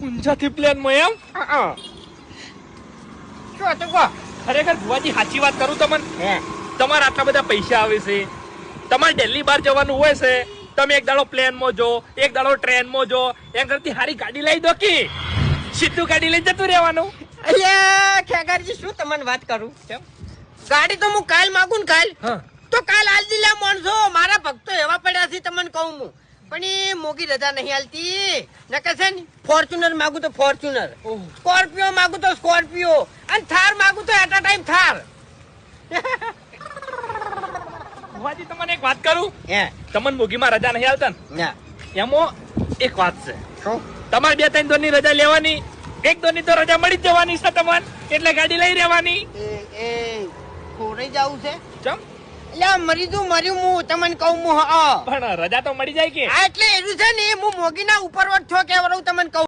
ઊંઝાથી plane માં એમ શું હતું કો? ખરેખર ભુવાજી સાચી વાત કરું તમને, હે તમારા આટલા બધા પૈસા આવે છે, તમારે દિલ્હી બહાર જવાનું હોય છે, તમે એક દાડો પ્લેન માં જો, એક દાડો ટ્રેન માં જો, એમ કરતી હારી ગાડી લઈ દો કે સીધું ગાડી લઈ જતું રહેવાનું. અલ્યા ખેગારજી શું તમને વાત કરું? કેમ? ગાડી તો હું કાલ માગું ને કાલ હા તો કાલ આલ દિલા માણસો મારા ભક્તો એવા પડ્યા છે તમને કહું હું, પણ એ મોગી રજા નહીં હાલતી. નકર છે ને ફોર્ચ્યુનર માગું તો ફોર્ચ્યુનર, ઓહ. સ્કોર્પિયો માગું તો સ્કોર્પિયો, અને થાર માગું તો એટ અ ટાઈમ થાર. ભુવાજી તમને એક વાત કરું, હે તમને મોગીમાં રજા નહીં આવતા ને ના એમાં એક વાત છે, શું? તમારે 2-3 દોરની રજા લેવાની, 1 દોરની તો રજા મળી જ જવાની છે તમને, એટલે ગાડી લઈ રહેવાની. એ ખોરાઈ જવું છે? ચમ? એટલે મર્યું હું તમને કહું હું. પણ રજા તો મળી જાય કે? એટલે એવું છે ને હું મોગીના ઉપરવટ છો કે તમને કહું.